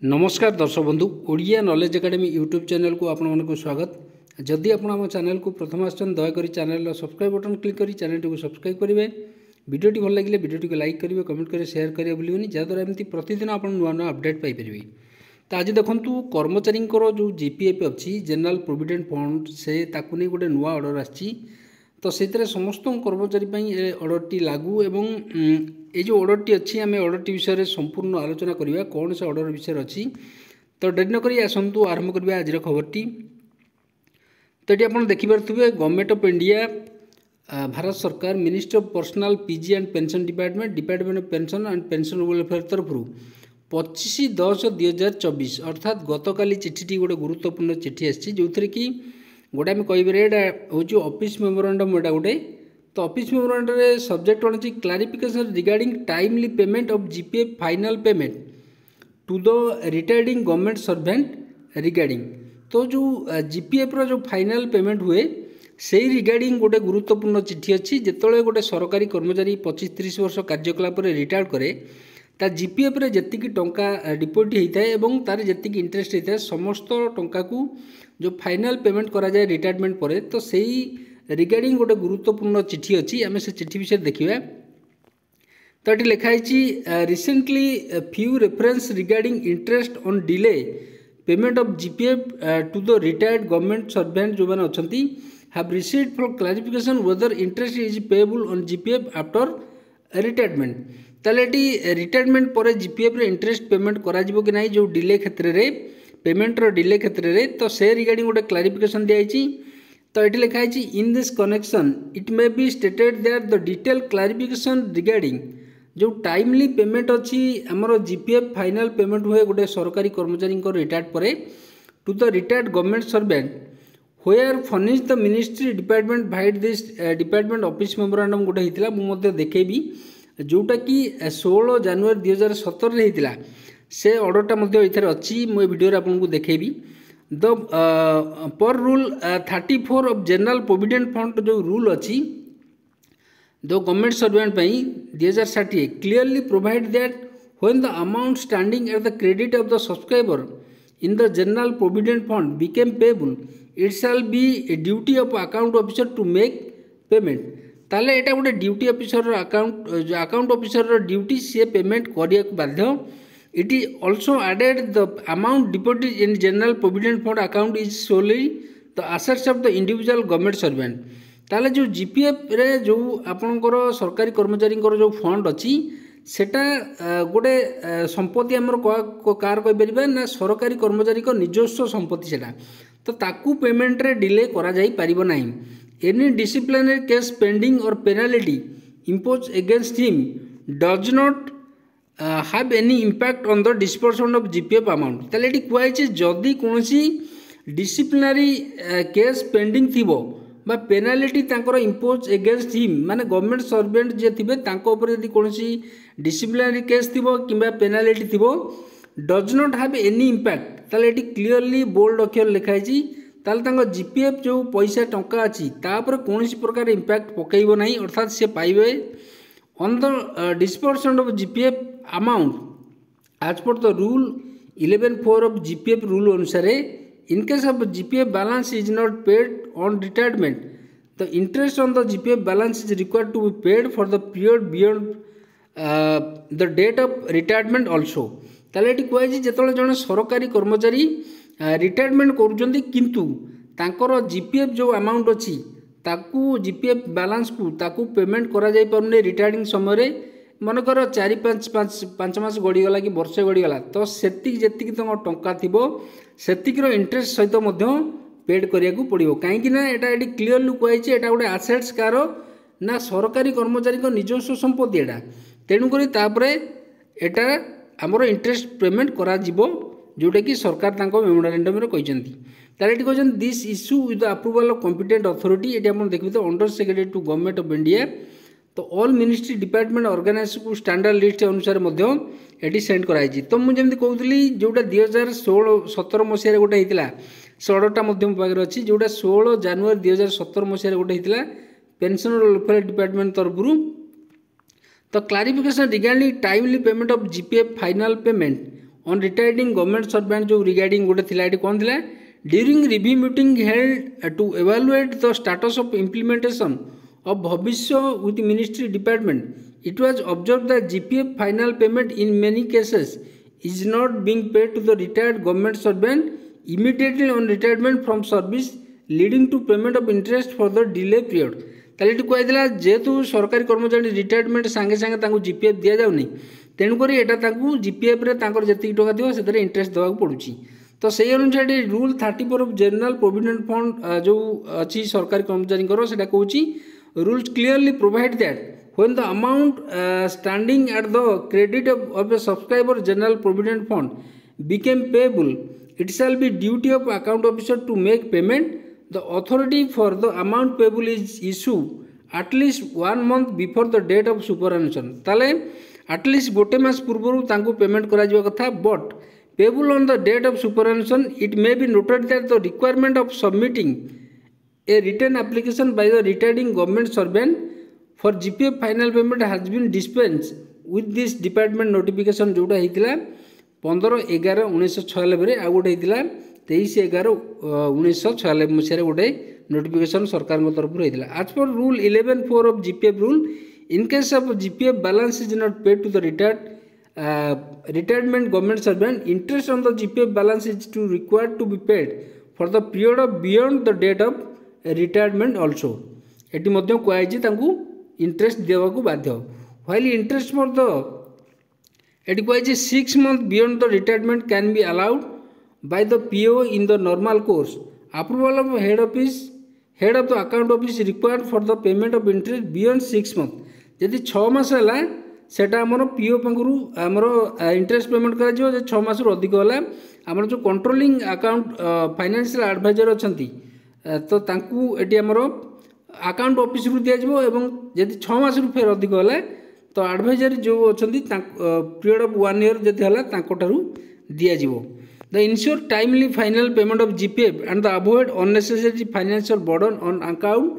नमस्कार दर्शक बंधु Odia knowledge academy YouTube channel को आपण को स्वागत। जदि आपण आम चैनल को प्रथम आसन दयाकोरी चैनल सब्सक्राइब बटन क्लिक करी चैनल को सब्सक्राइब करेंगे। वीडियोटी भल लगे वीडियो को लाइक करेंगे, कमेंट करेंगे, शेयर करेंगे भूलिए जहाँद्वारा एमती प्रतिदिन आप नुआ नुआ अपडेट पाइपर। तो आज देखूँ कर्मचारी जो जीपीएफ अच्छी जनरल प्रोविडेंट फंड से नहीं गोटे नुआ ऑर्डर आसी तो से समस्त कर्मचारी ऑर्डर लागू एवं ये जो ऑर्डर टी अच्छी आम ऑर्डर टी विषय संपूर्ण आलोचना करवा कौन से ऑर्डर विषय अच्छी। तो डेरी नक आसतु आरंभ करवा आज खबर टी। तो ये आप देखिपे गवर्नमेंट ऑफ इंडिया भारत सरकार ministry of personal PG and pension department of pension and pension welfare तरफ 25/10/2024 अर्थात गतकाली चिठी गोटे गुरुत्वपूर्ण चिठी आसी जो थी कि गोटे आम कह हूँ ऑफिस मेमोरांडम एटा गोटे। तो ऑफिस मेमोरांडम सब्जेक्ट कौन अच्छी clarification regarding timely payment of GPF final payment to the retiring government servant regarding. तो जो जीपीएफ रो जो फाइनल पेमेंट हुए से रिगार्डिंग गोटे गुरुत्वपूर्ण चिठी अच्छी। जिते गोटे सरकारी कर्मचारी 25-30 वर्ष कार्यकला रिटायर करे ता जीपीएफ रे जेतिकी टंका डिपोजिट होता है और तार जेतिकी इंटरेस्ट होता है समस्त टंका को जो फाइनल पेमेंट करा जाए रिटायरमेंट पर तो सही रिगार्डिंग गोटे गुरुत्वपूर्ण चिठी अच्छी। आम से चिठी विषय देखा। तो ये लिखाई recently few reference regarding interest on delay payment of GPF to the retired government servant जो मैंने अच्छा have received for clarification whether interest is payable on GPF after retirement। ताले रिटायरमेंट पर जीपीएफ रे इंटरेस्ट पेमेंट करा जिवो कि नहीं जो डिले क्षेत्र रे पेमेंट रो डिले क्षेत्र रे तो से रिगार्डिंग गोटे क्लारिफिकेशन दिखाई। तो ये लिखाई in this connection it may be stated that the detail clarification regarding जो टाइमली पेमेंट अच्छी आमर जीपीएफ फाइनल पेमेंट हुए गोटे सरकारी कर्मचारी रिटायर्ड पर to the retired government servant where furnish the ministry department vide this department office memorandum गोटे होता मुझे देखेबी जोटा कि 16 जनवरी 2017 होता से ऑर्डरटा ये अच्छी मुझे वीडियो आपको देखेबी। The per rule 34 of general provident fund जो रूल अच्छी the government servant 2060 clearly provide that when the amount standing at the credit of the subscriber in the general provident fund became payable it shall be a duty of account officer to make payment। ताले एटा गोटे duty officer account officer duty सी payment करिया बाध्य। It is also added the amount deposit in general provident fund account is solely the assets of the individual government servant. ताले जो GPF रे जो आपनकर सरकारी कर्मचारी जो फंड अच्छी सेटा गोटे संपत्ति आमर कार कहीपर ना सरकारी कर्मचारी निजस्व संपत्ति सेटा तो ताकू पेमेंट रे डिले करा जाई परिबो नाही। एनी डिसिप्लिनरी केस पेंडिंग और penalty impose against him does not have any impact on the disbursement of GPF amount. ताले एटी कुआइछि जदी कोनोसी डिसिप्लिनरी केस पेंडिंग थिबो बा पेनाल्टी तांकर इम्पोज एगेंस्ट हिम माने गवर्नमेंट सर्वेंट जे थिबे तांको ऊपर यदि कोनोसी डिसिप्लिनरी केस थिबो किंबा पेनाल्टी थिबो does not have any impact ताले एटी क्लियरली बोल्ड अक्षर लिखाई छी। ताले तांको जीपीएफ जो पैसा टंका अछि ता पर कोनोसी प्रकार इम्पैक्ट पकैबो नाही अर्थात से पाइबे on the disbursement of GPF amount as per the rule 11(4) of GPF rule अनुसार in case of GPF balance is not paid on retirement the interest on the GPF balance is required to be paid for the period beyond the date of retirement also। ताले eighty कुआइछि जेतले जने सरकारी कर्मचारी retirement करूछंती किंतु तांकर GPF जो amount अछि ताकू GPF balance को ताकू पेमेंट करा जाई परने रिटायरिंग समय मनकर 4-5 मास गड़ीगला कि वर्षे गड़ीगला तो सेतिक जेतिक टंका थिबो सेतिकर इंटरेस्ट सहित पेड करिया पड़ो कहीं एटा ये क्लीयरली कहुई एटा गोटे आसेट्स कार ना सरकारी कर्मचारी निजस्व संपत्ति एटा तेणुक एटा आमर इंटरेस्ट पेमेंट करा जोटा कि सरकार मेमोरांडम कहते this issue with the approval of competent authority. ये देखिए तो under secretary to government of India तो ऑल मिनिस्ट्री डिपार्टमेंट ऑर्गेनाइजेशन को स्टैंडर्ड लिस्ट अनुसार ये सेंड कराई। तो मुझे कहूली जोटा 2016-17 मसीह गोटे होता से ऑर्डरटा मो पाखे अच्छी जोटा 16 जनवरी 2017 मसीह गोटे होता पेंशन वेलफेयर डिपार्टमेंट तरफ। तो clarification regarding timely payment of GPF final payment on retiring government servant जो रिगार्डिंग गोटे थिला एटी कोन थिला during review meeting held to evaluate the status of implementation of भविष्य with ministry department it was observe that GPF final payment in many cases is not being paid to the retired government servant immediately on retirement from service leading to payment of interest for the delay period ताले eighty कहला जेहेतु सरकारी कर्मचारी retirement सांगे सांगे तांको GPF दिया जाउनी तेणुक एटा तांको GPF रे तांकर जति टका दिबो सेतरे इंटरेस्ट देवा पड़ुची तो सही अनुसार rule 34 of general provident fund जो अच्छी सरकारी कर्मचारी सेटा कहूँ rules clearly provide that when the amount standing at the credit of a subscriber general provident fund became payable it shall be duty of account officer to make payment the authority for the amount payable is issued at least 1 month before the date of superannuation ताले at least गोटे मास पूर्व तांको payment करा जिवा कथा but payable on the date of superannuation it may be noted that the requirement of submitting a written application by the retiring government servant for GPF final payment has been dispensed with this department notification जोटा होता 15/11/1996 आ गोटे होता 23/11/1996 मसीह गोटे notification सरकार तरफ होता आज पर rule 11(4) of GPF rule in case of GPF balance is not paid to the retirement government servant interest on the GPF balance is to required to be paid for the period of beyond the date of retirement also एटी मध्य कहुई तांको interest देवाक बाध्य while interest for the एटी कहुई 6 months beyond the retirement can be allowed by the PO in the normal course approval of head of the account office required for the payment of interest beyond 6 months जदि 6 मास है सेटा आमर PO पाखु आमर interest payment कर 6 मास अधिक है आमर जो कंट्रोलिंग अकाउंट फाइनेंशियल एडवाइजर अच्छा तो तांकू एटी आमर अकाउंट ऑफिस रु दिया जिवो एवं यदि 6 मास रु फेर अधिक है तो एडवाइजर जो अच्छा पीरियड ऑफ 1 year जदि है तांको दिया जिवो the ensure timely final payment of GPF and the avoid unnecessary financial burden on account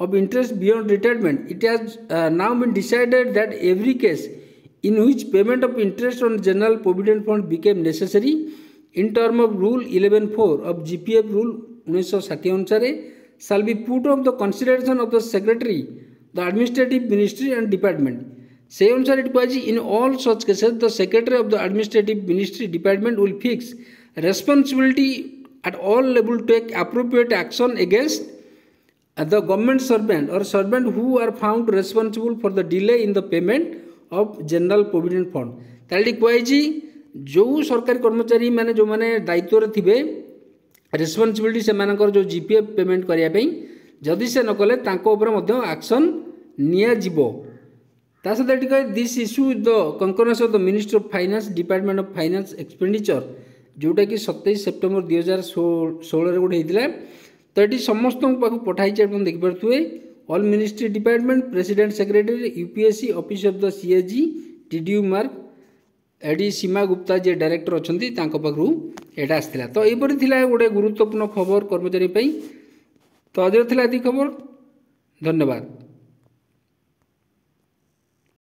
of interest beyond retirement it has now been decided that every case in which payment of interest on general provident fund became necessary in term of rule 11(4) of GPF rule 1960 अनुसार shall be put of the consideration of the secretary the administrative ministry and department से अनुसार it कहछि in all such cases the secretary of the administrative ministry department will fix responsibility at all level to take appropriate action against the government servant or servant who are found responsible for the delay in the payment of general provident fund ताली कहछि जो सरकारी कर्मचारी माने जो माने दायित्व रे थिबे responsibility से मानकर जो जीपीएफ पेमेंट करिया पई जदि से न कले तांको ऊपर मध्ये एक्शन निया जिवो ता सहित एटी कहे this issue with the concurrence of the ministry of finance department of finance expenditure जोटा कि 27 सेप्टेम्बर 2016 रे गोटे हेतिला तो ये समस्त पाक पठाई देखिपे all ministry department president secretary UPSC office of the CAG TDU mark AD Seema Gupta J director अच्छा पाखु एटा आसाला तो यहपरी गोटे गुरुत्वपूर्ण खबर कर्मचारी तो आज खबर धन्यवाद।